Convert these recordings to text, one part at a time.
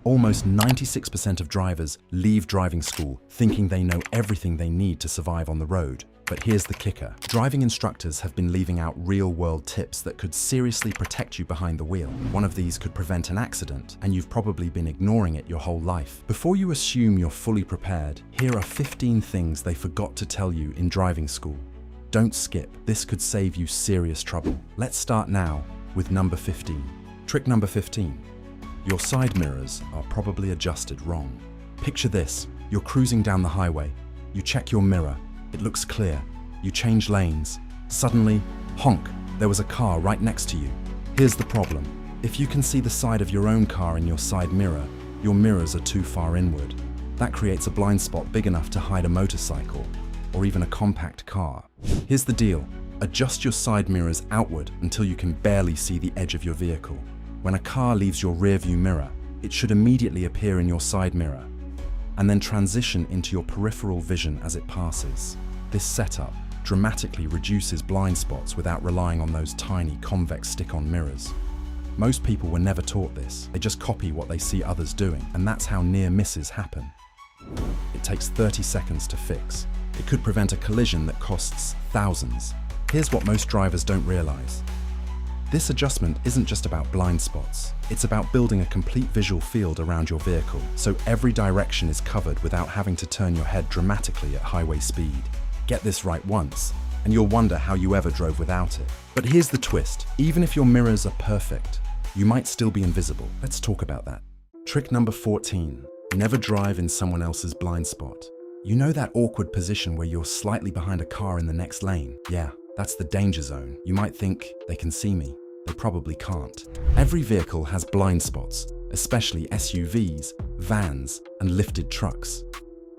Almost 96% of drivers leave driving school thinking they know everything they need to survive on the road. But here's the kicker. Driving instructors have been leaving out real-world tips that could seriously protect you behind the wheel. One of these could prevent an accident, and you've probably been ignoring it your whole life. Before you assume you're fully prepared, here are 15 things they forgot to tell you in driving school. Don't skip. This could save you serious trouble. Let's start now with number 15. Trick number 15. Your side mirrors are probably adjusted wrong. Picture this. You're cruising down the highway. You check your mirror. It looks clear. You change lanes. Suddenly, honk, there was a car right next to you. Here's the problem. If you can see the side of your own car in your side mirror, your mirrors are too far inward. That creates a blind spot big enough to hide a motorcycle or even a compact car. Here's the deal. Adjust your side mirrors outward until you can barely see the edge of your vehicle. When a car leaves your rearview mirror, it should immediately appear in your side mirror and then transition into your peripheral vision as it passes. This setup dramatically reduces blind spots without relying on those tiny convex stick-on mirrors. Most people were never taught this. They just copy what they see others doing, and that's how near misses happen. It takes 30 seconds to fix. It could prevent a collision that costs thousands. Here's what most drivers don't realize. This adjustment isn't just about blind spots. It's about building a complete visual field around your vehicle, so every direction is covered without having to turn your head dramatically at highway speed. Get this right once, and you'll wonder how you ever drove without it. But here's the twist. Even if your mirrors are perfect, you might still be invisible. Let's talk about that. Trick number 14. Never drive in someone else's blind spot. You know that awkward position where you're slightly behind a car in the next lane? Yeah, that's the danger zone. You might think, they can see me. They probably can't. Every vehicle has blind spots, especially SUVs, vans, and lifted trucks.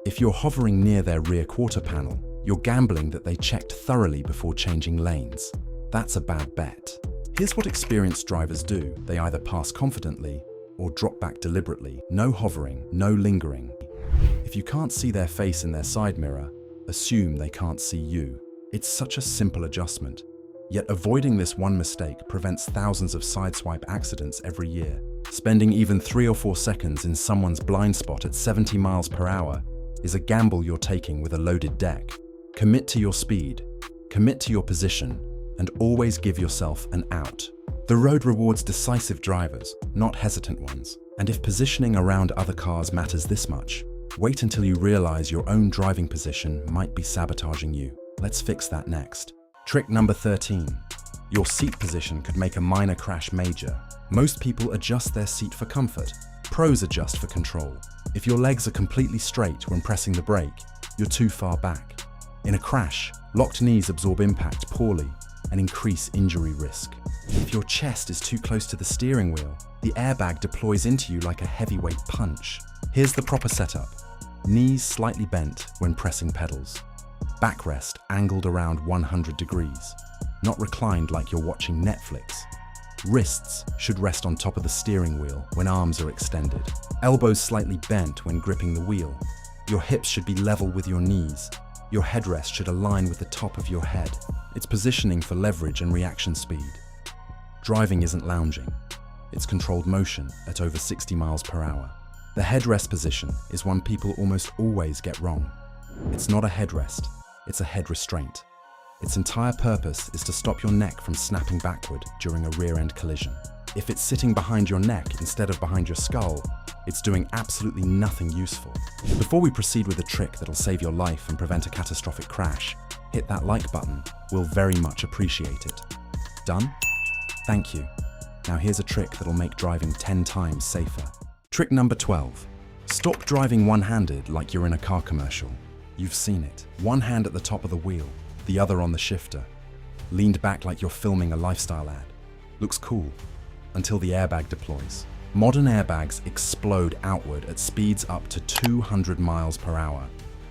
If you're hovering near their rear quarter panel, you're gambling that they checked thoroughly before changing lanes. That's a bad bet. Here's what experienced drivers do. They either pass confidently or drop back deliberately. No hovering, no lingering. If you can't see their face in their side mirror, assume they can't see you. It's such a simple adjustment. Yet avoiding this one mistake prevents thousands of sideswipe accidents every year. Spending even 3 or 4 seconds in someone's blind spot at 70 miles per hour is a gamble you're taking with a loaded deck. Commit to your speed, commit to your position, and always give yourself an out. The road rewards decisive drivers, not hesitant ones. And if positioning around other cars matters this much, wait until you realize your own driving position might be sabotaging you. Let's fix that next. Trick number 13. Your seat position could make a minor crash major. Most people adjust their seat for comfort. Pros adjust for control. If your legs are completely straight when pressing the brake, you're too far back. In a crash, locked knees absorb impact poorly and increase injury risk. If your chest is too close to the steering wheel, the airbag deploys into you like a heavyweight punch. Here's the proper setup. Knees slightly bent when pressing pedals. Backrest angled around 100 degrees, not reclined like you're watching Netflix. Wrists should rest on top of the steering wheel when arms are extended. Elbows slightly bent when gripping the wheel. Your hips should be level with your knees. Your headrest should align with the top of your head. It's positioning for leverage and reaction speed. Driving isn't lounging. It's controlled motion at over 60 miles per hour. The headrest position is one people almost always get wrong. It's not a headrest. It's a head restraint. Its entire purpose is to stop your neck from snapping backward during a rear-end collision. If it's sitting behind your neck instead of behind your skull, it's doing absolutely nothing useful. Before we proceed with a trick that'll save your life and prevent a catastrophic crash, hit that like button. We'll very much appreciate it. Done? Thank you. Now here's a trick that'll make driving 10 times safer. Trick number 12. Stop driving one-handed like you're in a car commercial. You've seen it. One hand at the top of the wheel, the other on the shifter. Leaned back like you're filming a lifestyle ad. Looks cool, until the airbag deploys. Modern airbags explode outward at speeds up to 200 miles per hour.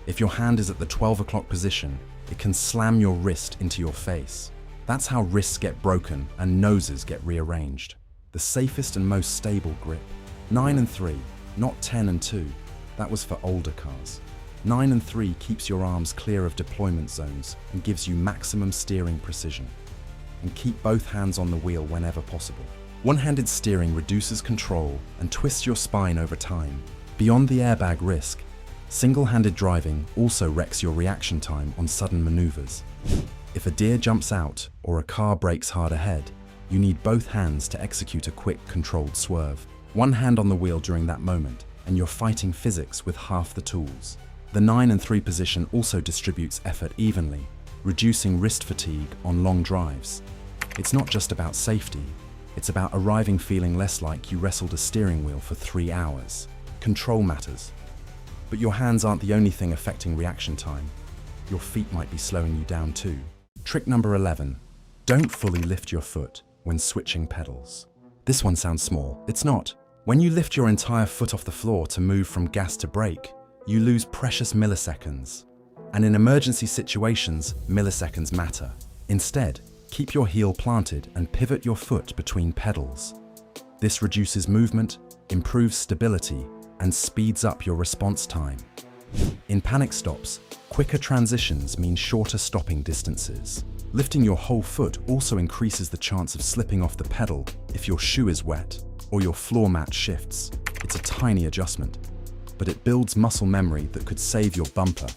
If your hand is at the 12 o'clock position, it can slam your wrist into your face. That's how wrists get broken and noses get rearranged. The safest and most stable grip. 9 and 3, not 10 and 2. That was for older cars. 9 and 3 keeps your arms clear of deployment zones and gives you maximum steering precision. And keep both hands on the wheel whenever possible. One-handed steering reduces control and twists your spine over time. Beyond the airbag risk, single-handed driving also wrecks your reaction time on sudden maneuvers. If a deer jumps out or a car brakes hard ahead, you need both hands to execute a quick, controlled swerve. One hand on the wheel during that moment, and you're fighting physics with half the tools. The 9 and 3 position also distributes effort evenly, reducing wrist fatigue on long drives. It's not just about safety, it's about arriving feeling less like you wrestled a steering wheel for 3 hours. Control matters. But your hands aren't the only thing affecting reaction time. Your feet might be slowing you down too. Trick number 11. Don't fully lift your foot when switching pedals. This one sounds small. It's not. When you lift your entire foot off the floor to move from gas to brake, you lose precious milliseconds. And in emergency situations, milliseconds matter. Instead, keep your heel planted and pivot your foot between pedals. This reduces movement, improves stability, and speeds up your response time. In panic stops, quicker transitions mean shorter stopping distances. Lifting your whole foot also increases the chance of slipping off the pedal if your shoe is wet or your floor mat shifts. It's a tiny adjustment, but it builds muscle memory that could save your bumper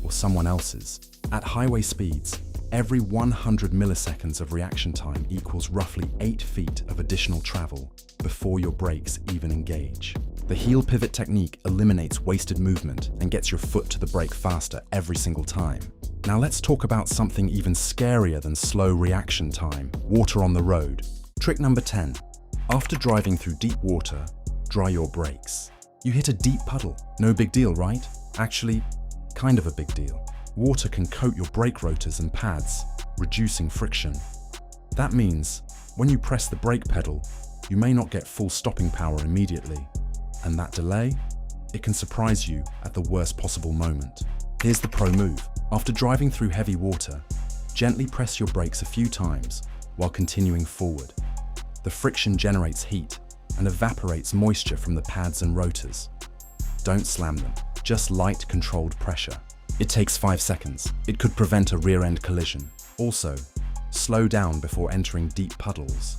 or someone else's. At highway speeds, every 100 milliseconds of reaction time equals roughly 8 feet of additional travel before your brakes even engage. The heel pivot technique eliminates wasted movement and gets your foot to the brake faster every single time. Now let's talk about something even scarier than slow reaction time: water on the road. Trick number 10. After driving through deep water, dry your brakes. You hit a deep puddle. No big deal, right? Actually, kind of a big deal. Water can coat your brake rotors and pads, reducing friction. That means when you press the brake pedal, you may not get full stopping power immediately. And that delay? It can surprise you at the worst possible moment. Here's the pro move. After driving through heavy water, gently press your brakes a few times while continuing forward. The friction generates heat and evaporates moisture from the pads and rotors. Don't slam them, just light controlled pressure. It takes 5 seconds. It could prevent a rear-end collision. Also, slow down before entering deep puddles.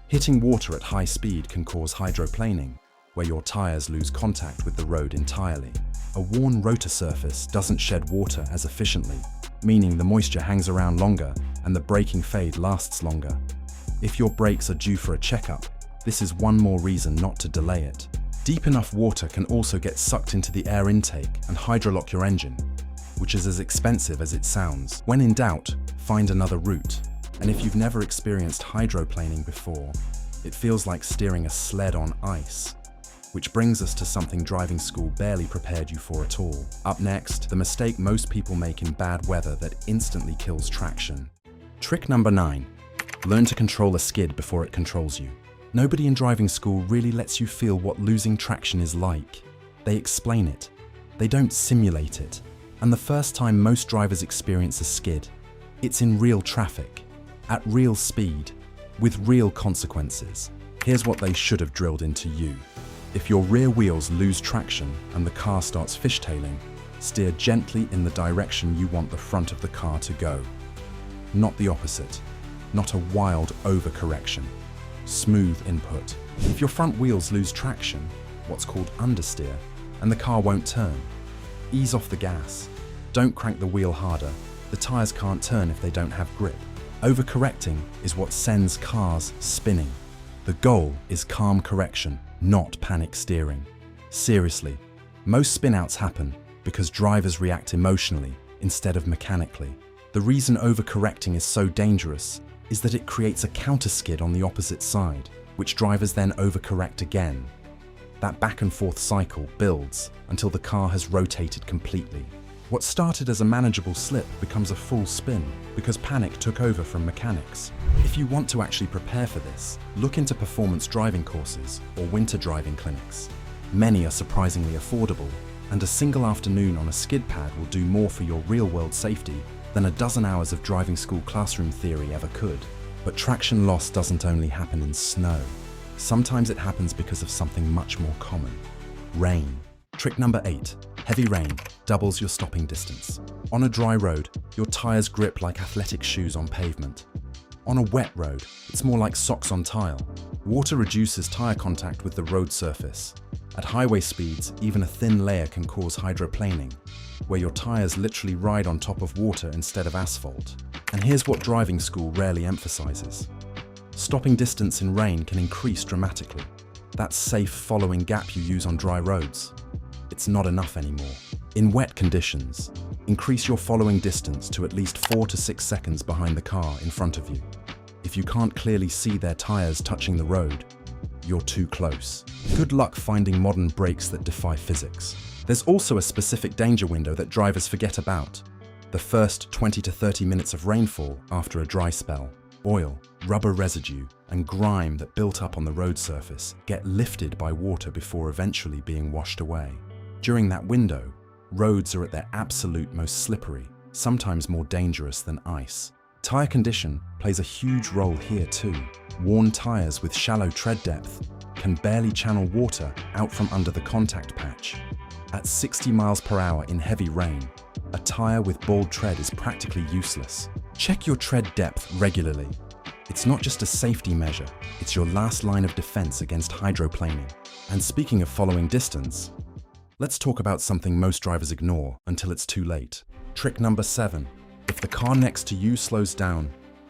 Hitting water at high speed can cause hydroplaning, where your tires lose contact with the road entirely. A worn rotor surface doesn't shed water as efficiently, meaning the moisture hangs around longer and the braking fade lasts longer. If your brakes are due for a checkup, this is one more reason not to delay it. Deep enough water can also get sucked into the air intake and hydrolock your engine, which is as expensive as it sounds. When in doubt, find another route. And if you've never experienced hydroplaning before, it feels like steering a sled on ice. Which brings us to something driving school barely prepared you for at all. Up next, the mistake most people make in bad weather that instantly kills traction. Trick number 9. Learn to control a skid before it controls you. Nobody in driving school really lets you feel what losing traction is like. They explain it. They don't simulate it. And the first time most drivers experience a skid, it's in real traffic, at real speed, with real consequences. Here's what they should have drilled into you. If your rear wheels lose traction and the car starts fishtailing, steer gently in the direction you want the front of the car to go. Not the opposite. Not a wild overcorrection. Smooth input. If your front wheels lose traction, what's called understeer, and the car won't turn, ease off the gas. Don't crank the wheel harder. The tires can't turn if they don't have grip. Overcorrecting is what sends cars spinning. The goal is calm correction, not panic steering. Seriously, most spinouts happen because drivers react emotionally instead of mechanically. The reason overcorrecting is so dangerous is that it creates a counter-skid on the opposite side, which drivers then overcorrect again. That back and forth cycle builds until the car has rotated completely. What started as a manageable slip becomes a full spin because panic took over from mechanics. If you want to actually prepare for this, look into performance driving courses or winter driving clinics. Many are surprisingly affordable, and a single afternoon on a skid pad will do more for your real-world safety than a dozen hours of driving school classroom theory ever could. But traction loss doesn't only happen in snow. Sometimes it happens because of something much more common: rain. Trick number 8. Heavy rain doubles your stopping distance. On a dry road, your tires grip like athletic shoes on pavement. On a wet road, it's more like socks on tile. Water reduces tire contact with the road surface. At highway speeds, even a thin layer can cause hydroplaning, where your tires literally ride on top of water instead of asphalt. And here's what driving school rarely emphasizes. Stopping distance in rain can increase dramatically. That safe following gap you use on dry roads. It's not enough anymore. In wet conditions, increase your following distance to at least 4 to 6 seconds behind the car in front of you. If you can't clearly see their tires touching the road, you're too close. Good luck finding modern brakes that defy physics. There's also a specific danger window that drivers forget about. The first 20 to 30 minutes of rainfall after a dry spell. Oil, rubber residue, and grime that built up on the road surface get lifted by water before eventually being washed away. During that window, roads are at their absolute most slippery, sometimes more dangerous than ice. Tire condition plays a huge role here too. Worn tires with shallow tread depth can barely channel water out from under the contact patch. At 60 miles per hour in heavy rain, a tire with bald tread is practically useless. Check your tread depth regularly. It's not just a safety measure, it's your last line of defense against hydroplaning. And speaking of following distance, let's talk about something most drivers ignore until it's too late. Trick number 7. If the car next to you slows down,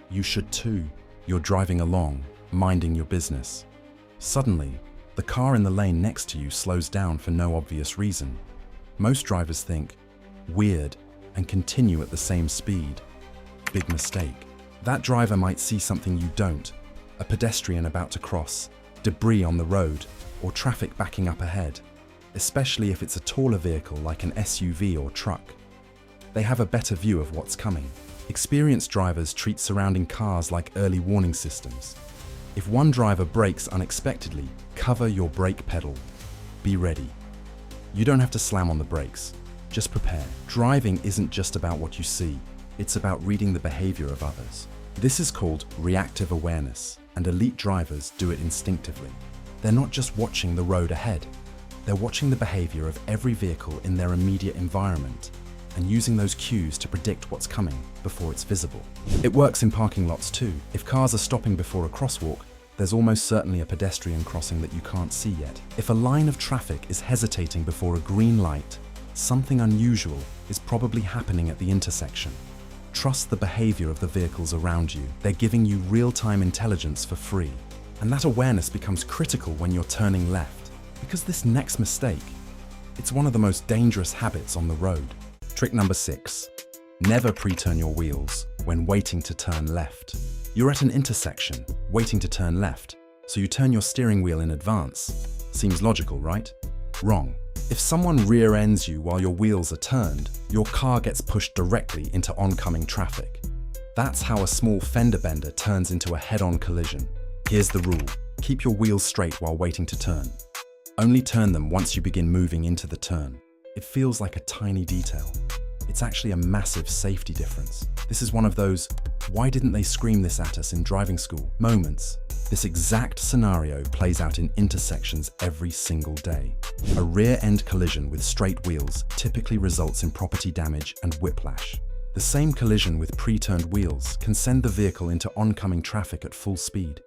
you should too. You're driving along, minding your business. Suddenly, the car in the lane next to you slows down for no obvious reason. Most drivers think, weird, and continue at the same speed. Big mistake. That driver might see something you don't, a pedestrian about to cross, debris on the road, or traffic backing up ahead, especially if it's a taller vehicle like an SUV or truck. They have a better view of what's coming. Experienced drivers treat surrounding cars like early warning systems. If one driver brakes unexpectedly, cover your brake pedal. Be ready. You don't have to slam on the brakes. Just prepare. Driving isn't just about what you see. It's about reading the behavior of others. This is called reactive awareness, and elite drivers do it instinctively. They're not just watching the road ahead. They're watching the behavior of every vehicle in their immediate environment and using those cues to predict what's coming before it's visible. It works in parking lots too. If cars are stopping before a crosswalk, there's almost certainly a pedestrian crossing that you can't see yet. If a line of traffic is hesitating before a green light, something unusual is probably happening at the intersection. Trust the behavior of the vehicles around you. They're giving you real-time intelligence for free. And that awareness becomes critical when you're turning left, because this next mistake, it's one of the most dangerous habits on the road. Trick number 6. Never pre-turn your wheels when waiting to turn left. You're at an intersection, waiting to turn left, so you turn your steering wheel in advance. Seems logical, right? Wrong. If someone rear-ends you while your wheels are turned, your car gets pushed directly into oncoming traffic. That's how a small fender bender turns into a head-on collision. Here's the rule. Keep your wheels straight while waiting to turn. Only turn them once you begin moving into the turn. It feels like a tiny detail. It's actually a massive safety difference. This is one of those, why didn't they scream this at us in driving school moments. This exact scenario plays out in intersections every single day. A rear-end collision with straight wheels typically results in property damage and whiplash. The same collision with pre-turned wheels can send the vehicle into oncoming traffic at full speed,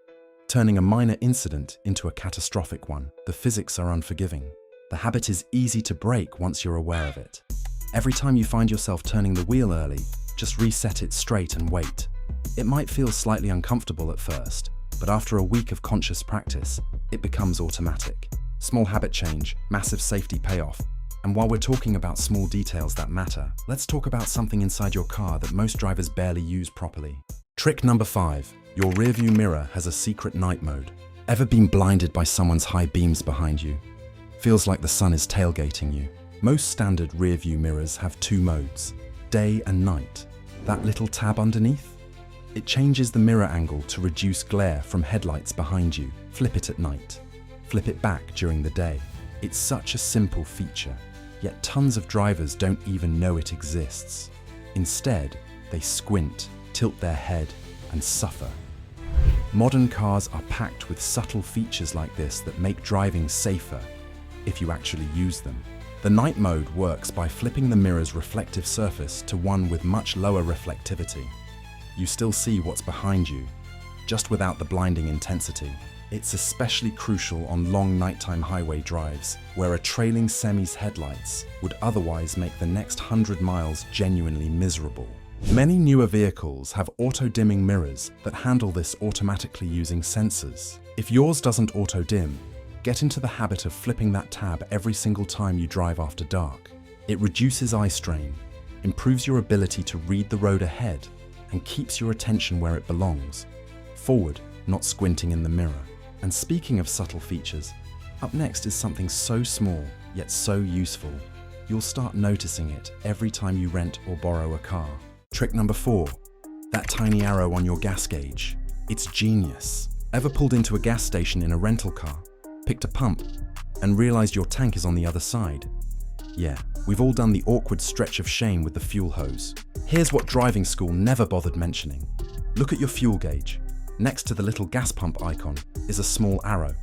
turning a minor incident into a catastrophic one. The physics are unforgiving. The habit is easy to break once you're aware of it. Every time you find yourself turning the wheel early, just reset it straight and wait. It might feel slightly uncomfortable at first, but after a week of conscious practice, it becomes automatic. Small habit change, massive safety payoff. And while we're talking about small details that matter, let's talk about something inside your car that most drivers barely use properly. Trick number 5. Your rearview mirror has a secret night mode. Ever been blinded by someone's high beams behind you? Feels like the sun is tailgating you. Most standard rearview mirrors have 2 modes, day and night. That little tab underneath? It changes the mirror angle to reduce glare from headlights behind you. Flip it at night. Flip it back during the day. It's such a simple feature, yet tons of drivers don't even know it exists. Instead, they squint, tilt their head, and suffer. Modern cars are packed with subtle features like this that make driving safer, if you actually use them. The night mode works by flipping the mirror's reflective surface to one with much lower reflectivity. You still see what's behind you, just without the blinding intensity. It's especially crucial on long nighttime highway drives, where a trailing semi's headlights would otherwise make the next 100 miles genuinely miserable. Many newer vehicles have auto-dimming mirrors that handle this automatically using sensors. If yours doesn't auto-dim, get into the habit of flipping that tab every single time you drive after dark. It reduces eye strain, improves your ability to read the road ahead, and keeps your attention where it belongs, forward, not squinting in the mirror. And speaking of subtle features, up next is something so small, yet so useful, you'll start noticing it every time you rent or borrow a car. Trick number 4, that tiny arrow on your gas gauge. It's genius. Ever pulled into a gas station in a rental car, picked a pump, and realized your tank is on the other side? Yeah, we've all done the awkward stretch of shame with the fuel hose. Here's what driving school never bothered mentioning. Look at your fuel gauge. Next to the little gas pump icon is a small arrow.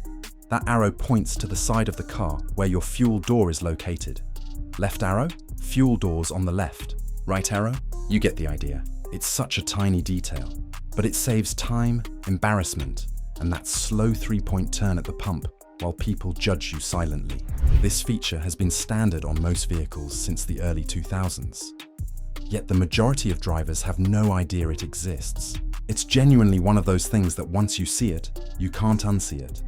That arrow points to the side of the car where your fuel door is located. Left arrow, fuel doors on the left. Right arrow, you get the idea. It's such a tiny detail, but it saves time, embarrassment, and that slow 3-point turn at the pump while people judge you silently. This feature has been standard on most vehicles since the early 2000s. Yet the majority of drivers have no idea it exists. It's genuinely one of those things that once you see it, you can't unsee it,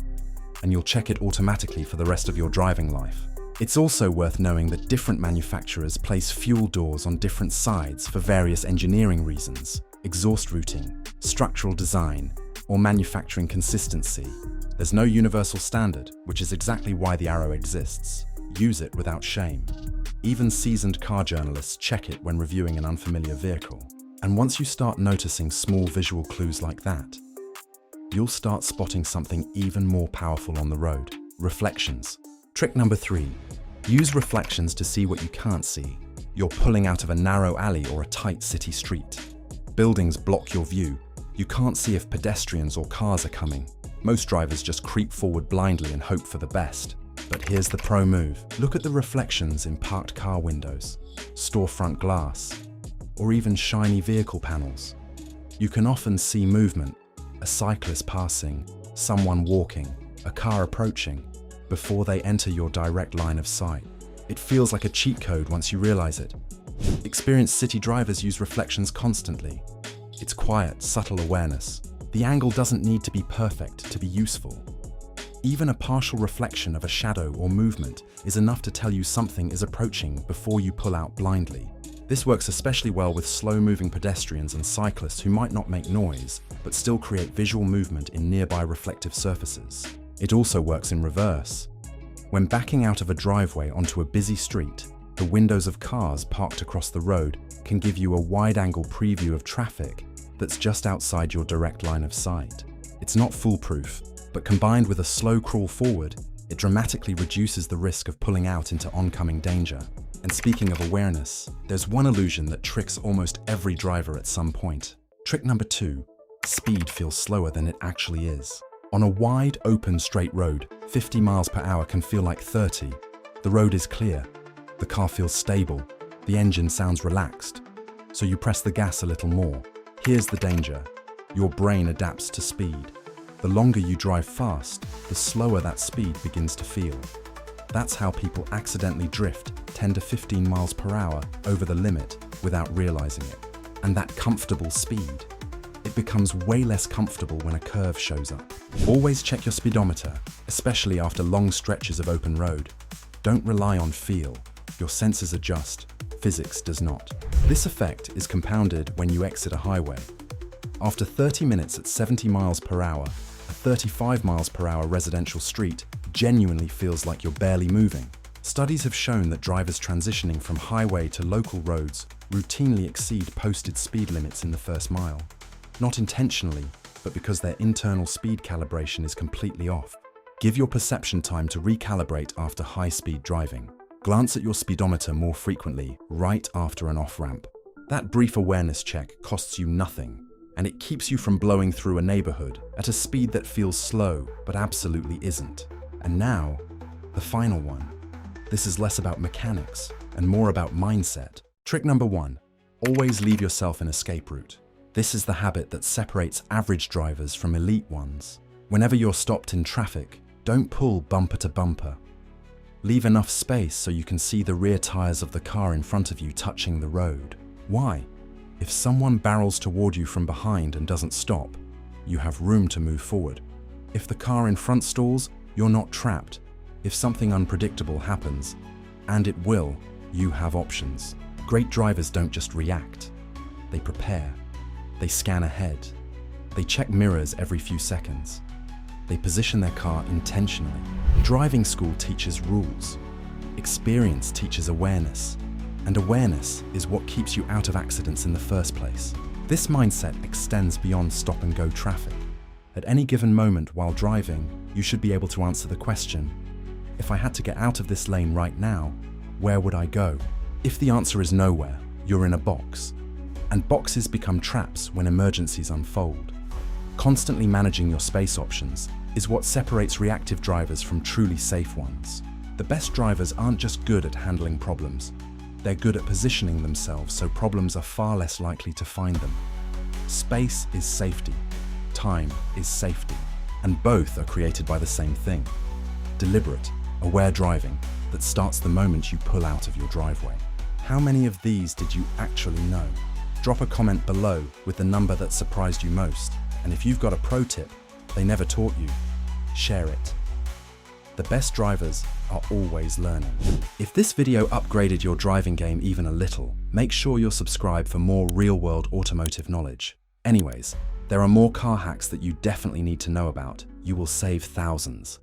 and you'll check it automatically for the rest of your driving life. It's also worth knowing that different manufacturers place fuel doors on different sides for various engineering reasons, exhaust routing, structural design, or manufacturing consistency. There's no universal standard, which is exactly why the arrow exists. Use it without shame. Even seasoned car journalists check it when reviewing an unfamiliar vehicle. And once you start noticing small visual clues like that, you'll start spotting something even more powerful on the road: reflections. Trick number 3, use reflections to see what you can't see. You're pulling out of a narrow alley or a tight city street. Buildings block your view. You can't see if pedestrians or cars are coming. Most drivers just creep forward blindly and hope for the best. But here's the pro move. Look at the reflections in parked car windows, storefront glass, or even shiny vehicle panels. You can often see movement, a cyclist passing, someone walking, a car approaching, before they enter your direct line of sight. It feels like a cheat code once you realize it. Experienced city drivers use reflections constantly. It's quiet, subtle awareness. The angle doesn't need to be perfect to be useful. Even a partial reflection of a shadow or movement is enough to tell you something is approaching before you pull out blindly. This works especially well with slow-moving pedestrians and cyclists who might not make noise, but still create visual movement in nearby reflective surfaces. It also works in reverse. When backing out of a driveway onto a busy street, the windows of cars parked across the road can give you a wide-angle preview of traffic that's just outside your direct line of sight. It's not foolproof, but combined with a slow crawl forward, it dramatically reduces the risk of pulling out into oncoming danger. And speaking of awareness, there's one illusion that tricks almost every driver at some point. Trick number 2, speed feels slower than it actually is. On a wide, open, straight road, 50 miles per hour can feel like 30. The road is clear, the car feels stable, the engine sounds relaxed, so you press the gas a little more. Here's the danger. Your brain adapts to speed. The longer you drive fast, the slower that speed begins to feel. That's how people accidentally drift 10 to 15 miles per hour over the limit without realizing it. And that comfortable speed, it becomes way less comfortable when a curve shows up. Always check your speedometer, especially after long stretches of open road. Don't rely on feel. Your senses adjust, physics does not. This effect is compounded when you exit a highway. After 30 minutes at 70 miles per hour, a 35 miles per hour residential street genuinely feels like you're barely moving. Studies have shown that drivers transitioning from highway to local roads routinely exceed posted speed limits in the first mile. Not intentionally, but because their internal speed calibration is completely off. Give your perception time to recalibrate after high-speed driving. Glance at your speedometer more frequently, right after an off-ramp. That brief awareness check costs you nothing, and it keeps you from blowing through a neighborhood at a speed that feels slow, but absolutely isn't. And now, the final one. This is less about mechanics and more about mindset. Trick number 1, always leave yourself an escape route. This is the habit that separates average drivers from elite ones. Whenever you're stopped in traffic, don't pull bumper to bumper. Leave enough space so you can see the rear tires of the car in front of you touching the road. Why? If someone barrels toward you from behind and doesn't stop, you have room to move forward. If the car in front stalls, you're not trapped. If something unpredictable happens, and it will, you have options. Great drivers don't just react. They prepare. They scan ahead. They check mirrors every few seconds. They position their car intentionally. Driving school teaches rules. Experience teaches awareness. And awareness is what keeps you out of accidents in the first place. This mindset extends beyond stop-and-go traffic. At any given moment while driving, you should be able to answer the question, if I had to get out of this lane right now, where would I go? If the answer is nowhere, you're in a box. And boxes become traps when emergencies unfold. Constantly managing your space options is what separates reactive drivers from truly safe ones. The best drivers aren't just good at handling problems. They're good at positioning themselves so problems are far less likely to find them. Space is safety. Time is safety. And both are created by the same thing. Deliberate, aware driving that starts the moment you pull out of your driveway. How many of these did you actually know? Drop a comment below with the number that surprised you most. And if you've got a pro tip they never taught you, share it. The best drivers are always learning. If this video upgraded your driving game even a little, make sure you're subscribed for more real-world automotive knowledge. Anyways, there are more car hacks that you definitely need to know about. You will save thousands.